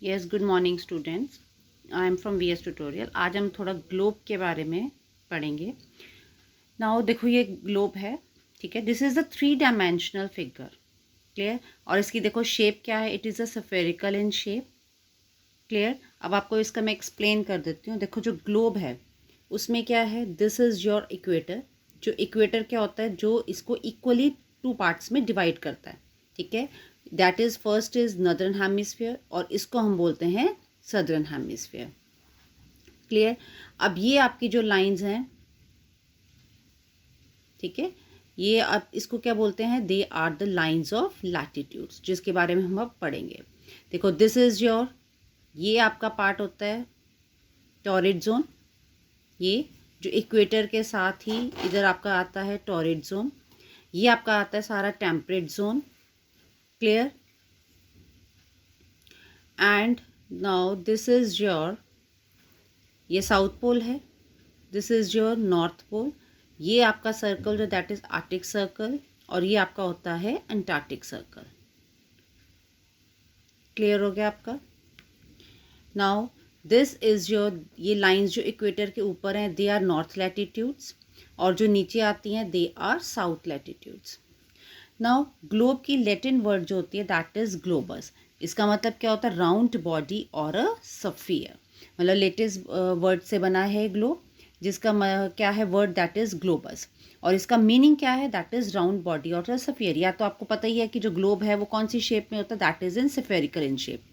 Yes, good morning students. I am from VS tutorial. आज हम थोड़ा ग्लोब के बारे में पढ़ेंगे। नाउ देखो, ये ग्लोब है, ठीक है। This is a 3 dimensional figure, clear. और इसकी देखो शेप क्या है, it is a spherical in shape, clear. अब आपको इसका मैं एक्सप्लेन कर देती हूँ। देखो, जो ग्लोब है उसमें क्या है, दिस इज़ योर इक्वेटर। जो इक्वेटर क्या होता है, जो इसको इक्वली 2 पार्ट्स में डिवाइड करता है, ठीक है। That is first is northern hemisphere और इसको हम बोलते हैं सदर्न हेमिस्फीयर, क्लियर। अब ये आपकी जो लाइंस हैं, ठीक है, ये अब इसको क्या बोलते हैं, they are the lines of latitudes, जिसके बारे में हम अब पढ़ेंगे। देखो, दिस इज़ योर, ये आपका पार्ट होता है टॉरिड जोन। ये जो इक्वेटर के साथ ही इधर आपका आता है टॉरिड जोन। ये आपका आता है सारा temperate zone, clear. And now this is your, ये साउथ पोल है, this is your north pole. ये आपका सर्कल जो दैट इज आर्टिक सर्कल, और ये आपका होता है अंटार्कटिक सर्कल, क्लियर हो गया आपका। नाउ दिस इज योर, ये लाइंस जो इक्वेटर के ऊपर हैं दे आर नॉर्थ लैटिट्यूड्स, और जो नीचे आती हैं they are south latitudes. Now globe की लैटिन वर्ड जो होती है दैट इज ग्लोबस। इसका मतलब क्या होता है, राउंड बॉडी और अ सफियर। मतलब लेटेस्ट वर्ड से बना है ग्लोब, जिसका क्या है वर्ड दैट इज ग्लोबस, और इसका मीनिंग क्या है, दैट इज राउंड बॉडी और अ सफियर। या तो आपको पता ही है कि जो ग्लोब है वो कौन सी शेप में होता है, that is in spherical in shape.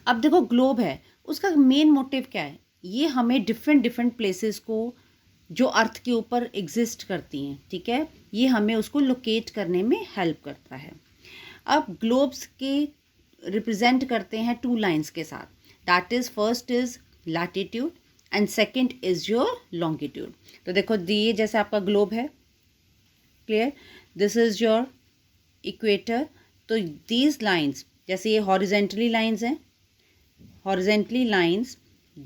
अब देखो, ग्लोब है, उसका मेन मोटिव क्या है, ये हमें डिफरेंट डिफरेंट प्लेसेस को जो अर्थ के ऊपर एग्जिस्ट करती हैं, ठीक है, ये हमें उसको लोकेट करने में हेल्प करता है। अब ग्लोब्स के रिप्रेजेंट करते हैं 2 लाइंस के साथ, that is first is latitude and second is your longitude. तो देखो, ये जैसे आपका ग्लोब है, clear, this is your equator. तो दीज लाइंस, जैसे ये हॉरिजेंटली लाइंस हैं, horizontally lines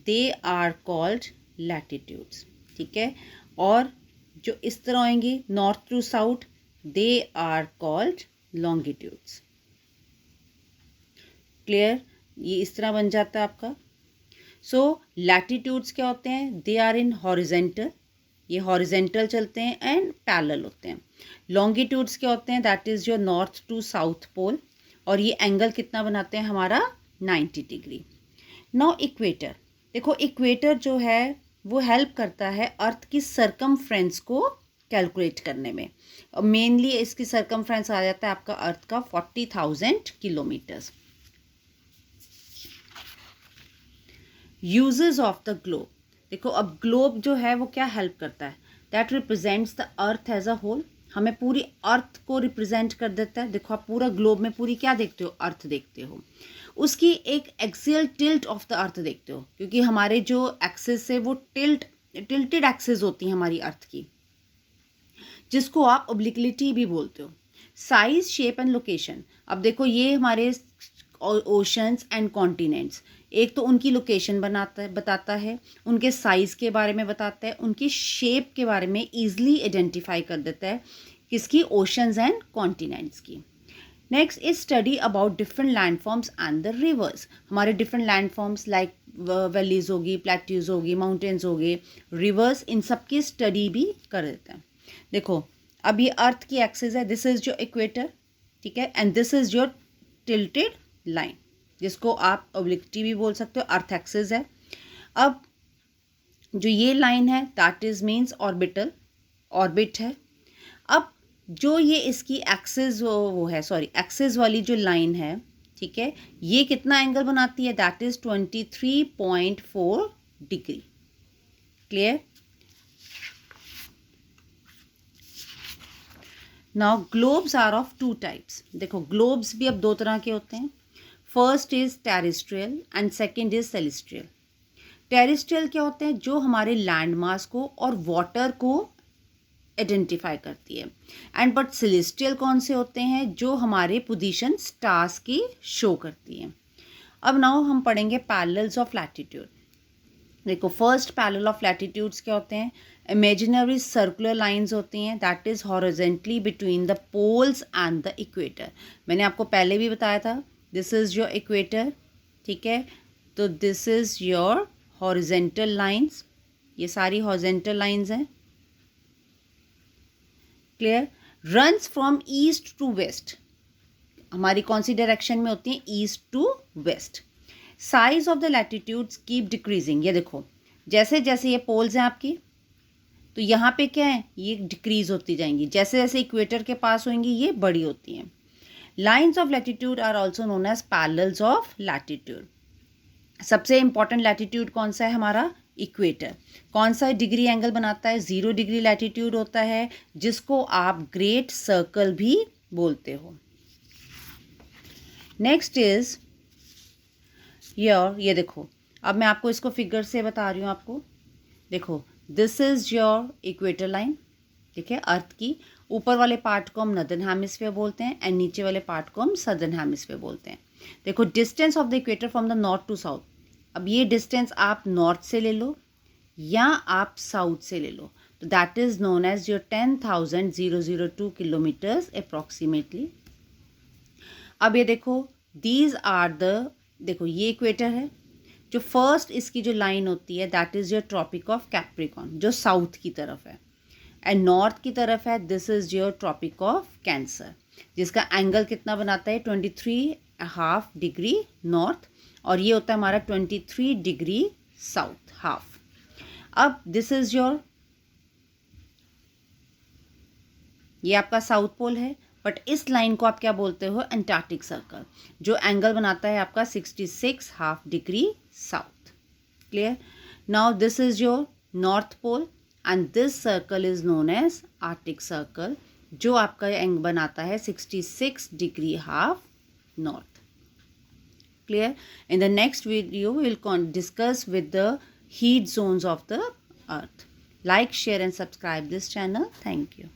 they are called latitudes, ठीक है। और जो इस तरह आएंगी north to south, they are called longitudes, clear. ये इस तरह बन जाता है आपका। सो लैटिट्यूड्स क्या होते हैं, दे आर इन हॉरिजेंटल, ये हॉरिजेंटल चलते हैं एंड पैरेलल होते हैं। लॉन्गिट्यूड्स क्या होते हैं, that is your north to south pole, और ये एंगल कितना बनाते हैं हमारा, 90 डिग्री। नाउ इक्वेटर, देखो इक्वेटर जो है वो हेल्प करता है अर्थ की सरकमफ्रेंस को कैलकुलेट करने में। मेनली इसकी सरकमफ्रेंस आ जाता है आपका अर्थ का 40,000 kilometres. Uses of the globe, देखो अब ग्लोब जो है वो क्या हेल्प करता है, that represents the earth as a whole. हमें पूरी अर्थ को रिप्रेजेंट कर देता है। देखो, आप पूरा ग्लोब में पूरी क्या देखते हो, अर्थ देखते हो। उसकी एक axial tilt of the earth देखते हो, क्योंकि हमारे जो एक्सिस है वो टिल्टेड एक्सिस होती है हमारी अर्थ की, जिसको आप ओब्लिक्विटी भी बोलते हो। साइज, शेप एंड लोकेशन, अब देखो ये हमारे ओशंस एंड कॉन्टिनेंट्स, एक तो उनकी लोकेशन बताता है, उनके साइज़ के बारे में बताता है, उनकी शेप के बारे में ईजिली आइडेंटिफाई कर देता है, किसकी, ओशंस एंड कॉन्टिनेंट्स की। Next is study about different landforms and the reverse. हमारे डिफरेंट लैंडफॉर्म्स लाइक वैलीज होगी, प्लेट्यूज होगी, माउंटेन्स होगी, रिवर्स, इन सब की स्टडी भी कर देते हैं। देखो, अब ये अर्थ की एक्सिस है, दिस इज योर इक्वेटर, ठीक है, and this is your tilted line, जिसको आप ओब्लिक्विटी भी बोल सकते हो, अर्थ एक्सिस है। अब जो ये लाइन है that is means orbital, orbit है। अब जो ये इसकी एक्सिस वो है, सॉरी, एक्सिस वाली जो लाइन है, ठीक है, ये कितना एंगल बनाती है, that is 23.4 degree, clear. Now globes are of 2 types. देखो, ग्लोब्स भी अब 2 तरह के होते हैं। First is terrestrial and second is celestial. Terrestrial क्या होते हैं, जो हमारे लैंड मास को और वाटर को आइडेंटिफाई करती है। एंड बट सेलेस्टियल कौन से होते हैं, जो हमारे पोजीशन स्टार्स की शो करती हैं। अब नाउ हम पढ़ेंगे पैरेलल्स ऑफ लैटिट्यूड। देखो, फर्स्ट पैरेलल ऑफ लैटिट्यूड्स क्या होते हैं, इमेजिनरी सर्कुलर लाइंस होती हैं, that is horizontally between the poles and the equator. मैंने आपको पहले भी बताया था, दिस इज योर इक्वेटर, ठीक है, तो this is your horizontal lines, ये सारी हॉरिजेंटल लाइंस हैं, clear. Runs from east to west, हमारी कौन सी डायरेक्शन में होती हैं, east to west. Size of the latitudes keep decreasing, ये देखो जैसे जैसे ये पोल्स हैं आपकी, तो यहाँ पे क्या है, ये डिक्रीज होती जाएंगी, जैसे जैसे इक्वेटर के पास होंगी ये बड़ी होती हैं। Lines of latitude are also known as parallels of latitude. सबसे इंपॉर्टेंट लैटिट्यूड कौन सा है हमारा, इक्वेटर। कौन सा डिग्री एंगल बनाता है, 0 डिग्री लैटिट्यूड होता है, जिसको आप ग्रेट सर्कल भी बोलते हो। नेक्स्ट इज योर, ये देखो अब मैं आपको इसको फिगर से बता रही हूँ आपको, देखो this is your equator line, ठीक है, अर्थ की। ऊपर वाले पार्ट को हम नॉर्दर्न हेमिस्फीयर बोलते हैं एंड नीचे वाले पार्ट को हम सदर्न हेमिस्फीयर बोलते हैं। देखो distance of the equator from the north to south, अब ये डिस्टेंस आप नॉर्थ से ले लो या आप साउथ से ले लो, तो that is known as your 10,002 kilometres approximately. अब ये देखो दीज आर द, देखो ये इक्वेटर है, जो फर्स्ट इसकी जो लाइन होती है that is your Tropic of Capricorn, जो साउथ की तरफ है, एंड नॉर्थ की तरफ है this is your Tropic of Cancer, जिसका एंगल कितना बनाता है 23.5 डिग्री नॉर्थ, और ये होता है हमारा 23 डिग्री साउथ हाफ। अब दिस इज योर, ये आपका साउथ पोल है, बट इस लाइन को आप क्या बोलते हो, एंटार्क्टिक सर्कल, जो एंगल बनाता है आपका 66.5 degree south, clear. Now this is your north Pole and this circle is known as Arctic Circle, जो आपका एंगल बनाता है 66 degree half north, clear. In the next video we will discuss with the heat zones of the earth. Like, share and subscribe this channel. Thank you.